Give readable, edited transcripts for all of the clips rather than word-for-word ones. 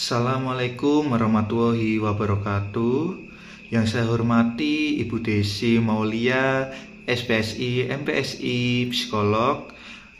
Assalamualaikum warahmatullahi wabarakatuh. Yang saya hormati Ibu Desi Maulia, SPSI, MPSI, psikolog.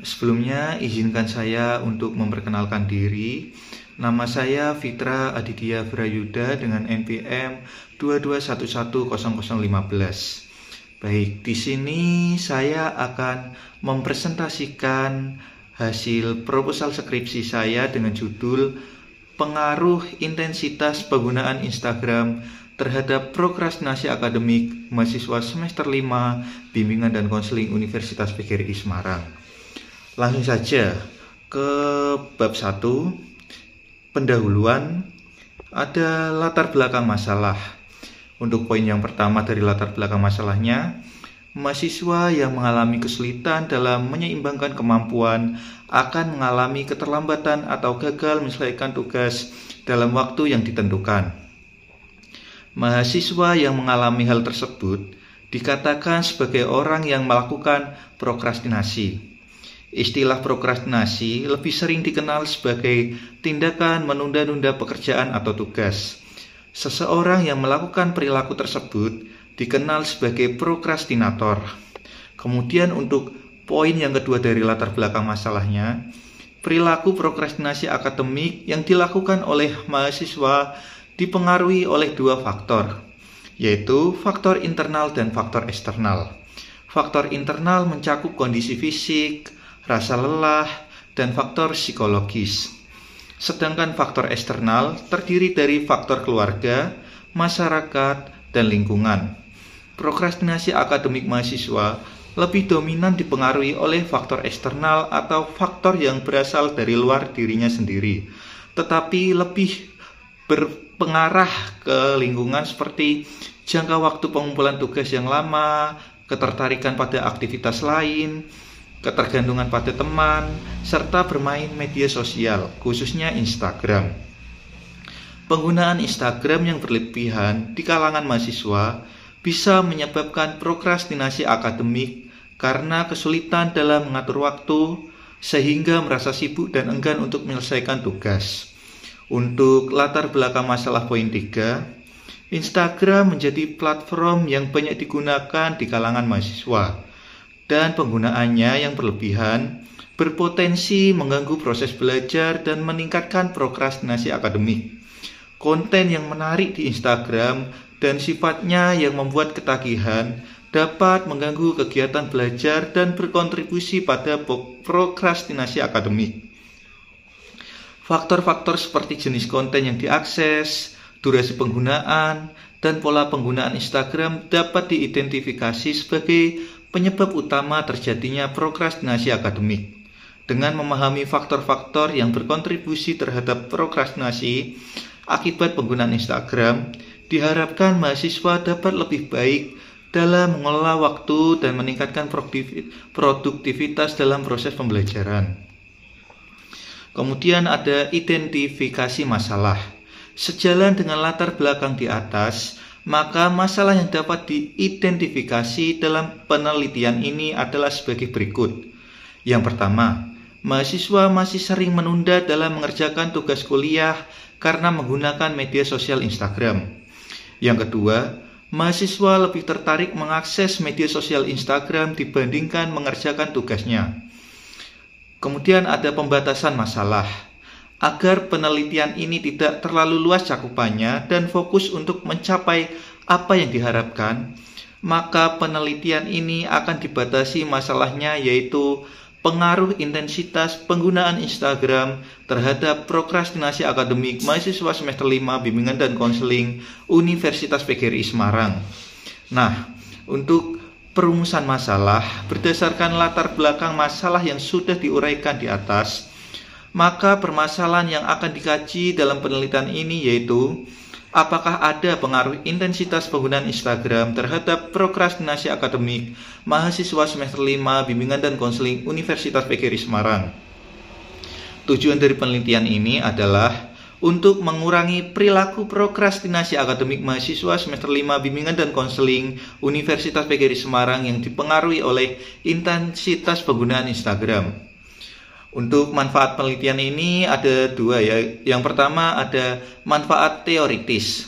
Sebelumnya izinkan saya untuk memperkenalkan diri. Nama saya Fitra Aditya Brayuda dengan NPM 22110015. Baik, di sini saya akan mempresentasikan hasil proposal skripsi saya dengan judul Pengaruh Intensitas Penggunaan Instagram terhadap Prokrastinasi Akademik Mahasiswa Semester 5 Bimbingan dan Konseling Universitas PGRI Semarang. Langsung saja ke bab 1. Pendahuluan. Ada latar belakang masalah. Untuk poin yang pertama dari latar belakang masalahnya, mahasiswa yang mengalami kesulitan dalam menyeimbangkan kemampuan akan mengalami keterlambatan atau gagal menyelesaikan tugas dalam waktu yang ditentukan. Mahasiswa yang mengalami hal tersebut dikatakan sebagai orang yang melakukan prokrastinasi. Istilah prokrastinasi lebih sering dikenal sebagai tindakan menunda-nunda pekerjaan atau tugas. Seseorang yang melakukan perilaku tersebut dikenal sebagai prokrastinator. Kemudian untuk poin yang kedua dari latar belakang masalahnya, perilaku prokrastinasi akademik yang dilakukan oleh mahasiswa dipengaruhi oleh dua faktor, yaitu faktor internal dan faktor eksternal. Faktor internal mencakup kondisi fisik, rasa lelah, dan faktor psikologis. Sedangkan faktor eksternal terdiri dari faktor keluarga, masyarakat, dan lingkungan. Prokrastinasi akademik mahasiswa lebih dominan dipengaruhi oleh faktor eksternal atau faktor yang berasal dari luar dirinya sendiri, tetapi lebih berpengaruh ke lingkungan seperti jangka waktu pengumpulan tugas yang lama, ketertarikan pada aktivitas lain, ketergantungan pada teman, serta bermain media sosial, khususnya Instagram. Penggunaan Instagram yang berlebihan di kalangan mahasiswa bisa menyebabkan prokrastinasi akademik karena kesulitan dalam mengatur waktu, sehingga merasa sibuk dan enggan untuk menyelesaikan tugas. Untuk latar belakang masalah poin 3, Instagram menjadi platform yang banyak digunakan di kalangan mahasiswa, dan penggunaannya yang berlebihan berpotensi mengganggu proses belajar dan meningkatkan prokrastinasi akademik. Konten yang menarik di Instagram dan sifatnya yang membuat ketagihan dapat mengganggu kegiatan belajar dan berkontribusi pada prokrastinasi akademik. Faktor-faktor seperti jenis konten yang diakses, durasi penggunaan, dan pola penggunaan Instagram dapat diidentifikasi sebagai penyebab utama terjadinya prokrastinasi akademik. Dengan memahami faktor-faktor yang berkontribusi terhadap prokrastinasi akibat penggunaan Instagram, diharapkan mahasiswa dapat lebih baik dalam mengelola waktu dan meningkatkan produktivitas dalam proses pembelajaran. Kemudian ada identifikasi masalah. Sejalan dengan latar belakang di atas, maka masalah yang dapat diidentifikasi dalam penelitian ini adalah sebagai berikut. Yang pertama, mahasiswa masih sering menunda dalam mengerjakan tugas kuliah karena menggunakan media sosial Instagram. Yang kedua, mahasiswa lebih tertarik mengakses media sosial Instagram dibandingkan mengerjakan tugasnya. Kemudian ada pembatasan masalah. Agar penelitian ini tidak terlalu luas cakupannya dan fokus untuk mencapai apa yang diharapkan, maka penelitian ini akan dibatasi masalahnya, yaitu pengaruh intensitas penggunaan Instagram terhadap prokrastinasi akademik mahasiswa semester 5 Bimbingan dan Konseling Universitas PGRI Semarang. Nah, untuk perumusan masalah berdasarkan latar belakang masalah yang sudah diuraikan di atas, maka permasalahan yang akan dikaji dalam penelitian ini yaitu apakah ada pengaruh intensitas penggunaan Instagram terhadap prokrastinasi akademik mahasiswa semester 5 Bimbingan dan Konseling Universitas PGRI Semarang. Tujuan dari penelitian ini adalah untuk mengurangi perilaku prokrastinasi akademik mahasiswa semester 5 Bimbingan dan Konseling Universitas PGRI Semarang yang dipengaruhi oleh intensitas penggunaan Instagram. Untuk manfaat penelitian ini ada dua ya. Yang pertama ada manfaat teoritis.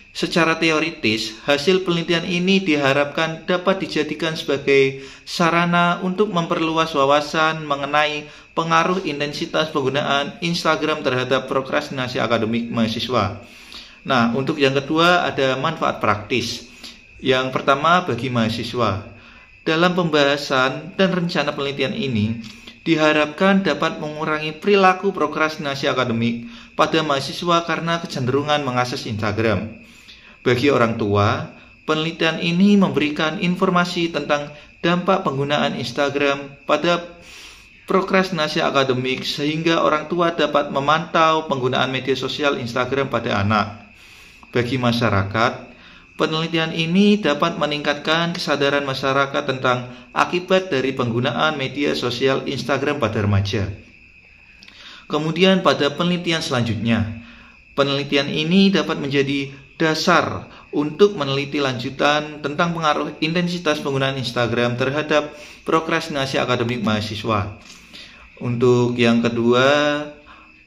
Secara teoritis, hasil penelitian ini diharapkan dapat dijadikan sebagai sarana untuk memperluas wawasan mengenai pengaruh intensitas penggunaan Instagram terhadap prokrastinasi akademik mahasiswa. Nah, untuk yang kedua ada manfaat praktis. Yang pertama bagi mahasiswa. Dalam pembahasan dan rencana penelitian ini, diharapkan dapat mengurangi perilaku prokrastinasi akademik pada mahasiswa karena kecenderungan mengakses Instagram. Bagi orang tua, penelitian ini memberikan informasi tentang dampak penggunaan Instagram pada prokrastinasi akademik sehingga orang tua dapat memantau penggunaan media sosial Instagram pada anak. Bagi masyarakat, penelitian ini dapat meningkatkan kesadaran masyarakat tentang akibat dari penggunaan media sosial Instagram pada remaja. Kemudian pada penelitian selanjutnya, penelitian ini dapat menjadi dasar untuk meneliti lanjutan tentang pengaruh intensitas penggunaan Instagram terhadap prokrastinasi akademik mahasiswa. Untuk yang kedua,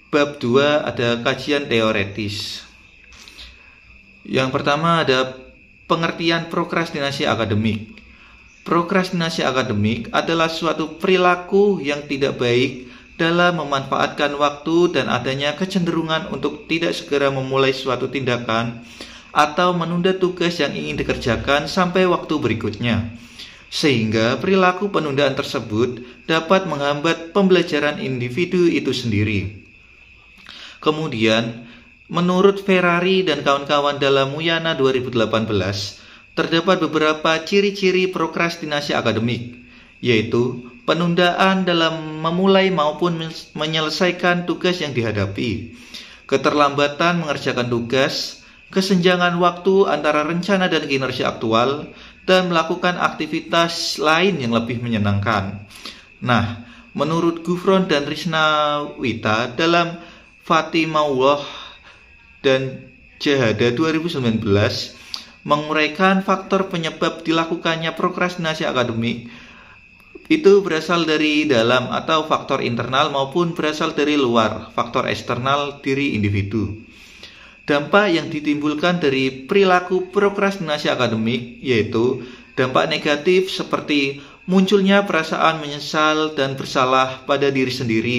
bab 2 ada kajian teoretis. Yang pertama ada pengertian prokrastinasi akademik. Prokrastinasi akademik adalah suatu perilaku yang tidak baik dalam memanfaatkan waktu dan adanya kecenderungan untuk tidak segera memulai suatu tindakan atau menunda tugas yang ingin dikerjakan sampai waktu berikutnya. Sehingga perilaku penundaan tersebut dapat menghambat pembelajaran individu itu sendiri. Kemudian, menurut Ferrari dan kawan-kawan dalam Muyana 2018, terdapat beberapa ciri-ciri prokrastinasi akademik, yaitu penundaan dalam memulai maupun menyelesaikan tugas yang dihadapi, keterlambatan mengerjakan tugas, kesenjangan waktu antara rencana dan kinerja aktual, dan melakukan aktivitas lain yang lebih menyenangkan. Nah, menurut Gufron dan Risnawita dalam Fatimahullah dan Jahada 2019, menguraikan faktor penyebab dilakukannya prokrastinasi akademik itu berasal dari dalam atau faktor internal maupun berasal dari luar, faktor eksternal diri individu. Dampak yang ditimbulkan dari perilaku prokrastinasi akademik yaitu dampak negatif seperti munculnya perasaan menyesal dan bersalah pada diri sendiri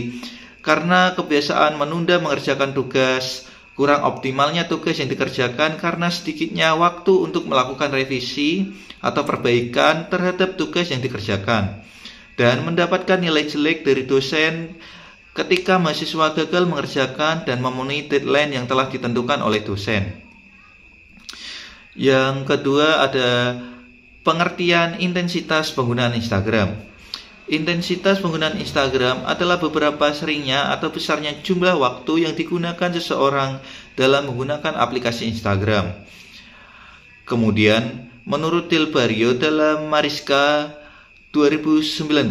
karena kebiasaan menunda mengerjakan tugas, kurang optimalnya tugas yang dikerjakan karena sedikitnya waktu untuk melakukan revisi atau perbaikan terhadap tugas yang dikerjakan, dan mendapatkan nilai jelek dari dosen ketika mahasiswa gagal mengerjakan dan memenuhi deadline yang telah ditentukan oleh dosen. Yang kedua ada pengertian intensitas penggunaan Instagram. Intensitas penggunaan Instagram adalah beberapa seringnya atau besarnya jumlah waktu yang digunakan seseorang dalam menggunakan aplikasi Instagram. Kemudian, menurut Tilbario dalam Mariska 2019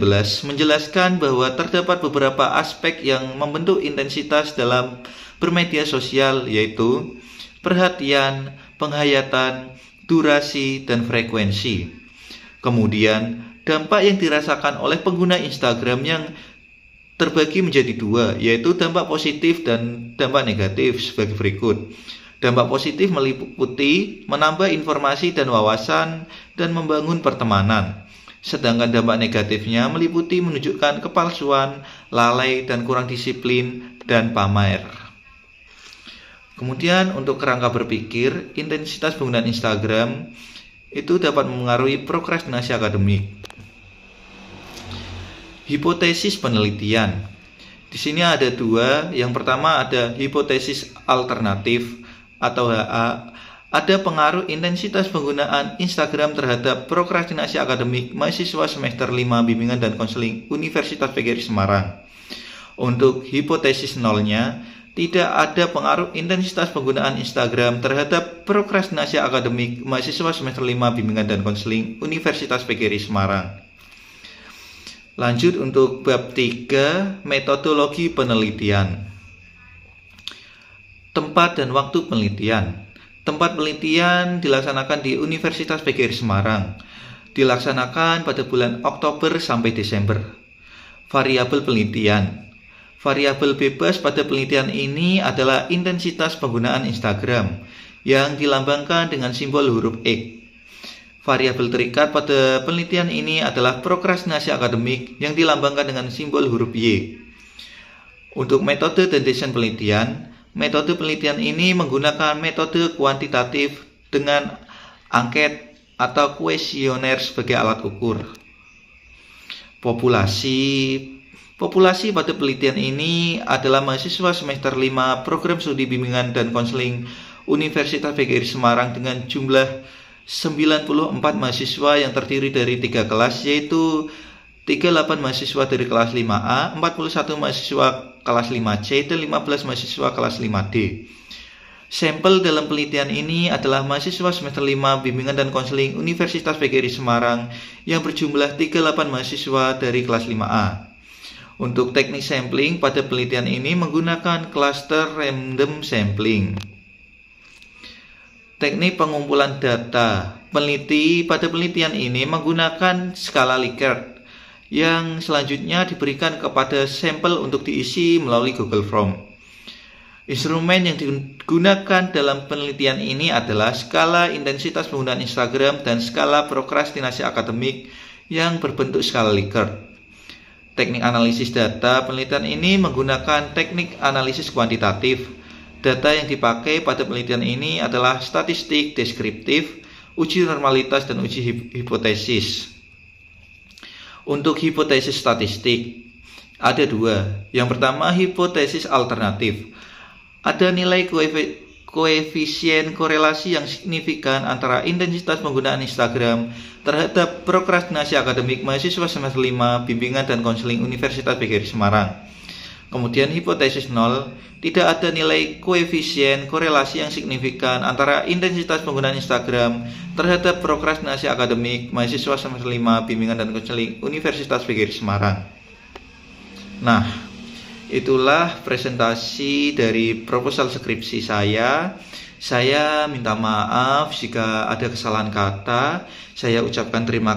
menjelaskan bahwa terdapat beberapa aspek yang membentuk intensitas dalam bermedia sosial, yaitu perhatian, penghayatan, durasi, dan frekuensi. Kemudian, dampak yang dirasakan oleh pengguna Instagram yang terbagi menjadi dua, yaitu dampak positif dan dampak negatif sebagai berikut. Dampak positif meliputi menambah informasi dan wawasan dan membangun pertemanan. Sedangkan dampak negatifnya meliputi menunjukkan kepalsuan, lalai, dan kurang disiplin, dan pamer. Kemudian untuk kerangka berpikir, intensitas penggunaan Instagram itu dapat mempengaruhi prokrastinasi akademik. Hipotesis penelitian. Di sini ada dua. Yang pertama ada hipotesis alternatif atau HA. Ada pengaruh intensitas penggunaan Instagram terhadap prokrastinasi akademik mahasiswa semester 5 Bimbingan dan Konseling Universitas PGRI Semarang. Untuk hipotesis nolnya, tidak ada pengaruh intensitas penggunaan Instagram terhadap prokrastinasi akademik mahasiswa semester 5 Bimbingan dan Konseling Universitas PGRI Semarang. Lanjut untuk bab 3, metodologi penelitian. Tempat dan waktu penelitian. Tempat penelitian dilaksanakan di Universitas PGRI Semarang. Dilaksanakan pada bulan Oktober sampai Desember. Variabel penelitian. Variabel bebas pada penelitian ini adalah intensitas penggunaan Instagram yang dilambangkan dengan simbol huruf X. Variabel terikat pada penelitian ini adalah prokrastinasi akademik yang dilambangkan dengan simbol huruf Y. Untuk metode dan desain penelitian, metode penelitian ini menggunakan metode kuantitatif dengan angket atau kuesioner sebagai alat ukur. Populasi pada penelitian ini adalah mahasiswa semester 5 program studi bimbingan dan konseling Universitas PGRI Semarang dengan jumlah 94 mahasiswa yang terdiri dari 3 kelas, yaitu 38 mahasiswa dari kelas 5A, 41 mahasiswa kelas 5C, dan 15 mahasiswa kelas 5D. Sampel dalam penelitian ini adalah mahasiswa semester 5 bimbingan dan konseling Universitas PGRI Semarang yang berjumlah 38 mahasiswa dari kelas 5A. Untuk teknik sampling pada penelitian ini menggunakan cluster random sampling. Teknik pengumpulan data. Peneliti pada penelitian ini menggunakan skala Likert yang selanjutnya diberikan kepada sampel untuk diisi melalui Google Form. Instrumen yang digunakan dalam penelitian ini adalah skala intensitas penggunaan Instagram dan skala prokrastinasi akademik yang berbentuk skala Likert. Teknik analisis data penelitian ini menggunakan teknik analisis kuantitatif. Data yang dipakai pada penelitian ini adalah statistik deskriptif, uji normalitas, dan uji hipotesis. Untuk hipotesis statistik, ada 2. Yang pertama, hipotesis alternatif. Ada nilai koefisien korelasi yang signifikan antara intensitas penggunaan Instagram terhadap prokrastinasi akademik mahasiswa semester 5 bimbingan dan konseling Universitas PGRI Semarang. Kemudian hipotesis 0, tidak ada nilai koefisien korelasi yang signifikan antara intensitas penggunaan Instagram terhadap prokrastinasi akademik mahasiswa semester 5 bimbingan dan konseling Universitas PGRI Semarang. Nah, itulah presentasi dari proposal skripsi saya. Saya minta maaf jika ada kesalahan kata. Saya ucapkan terima kasih.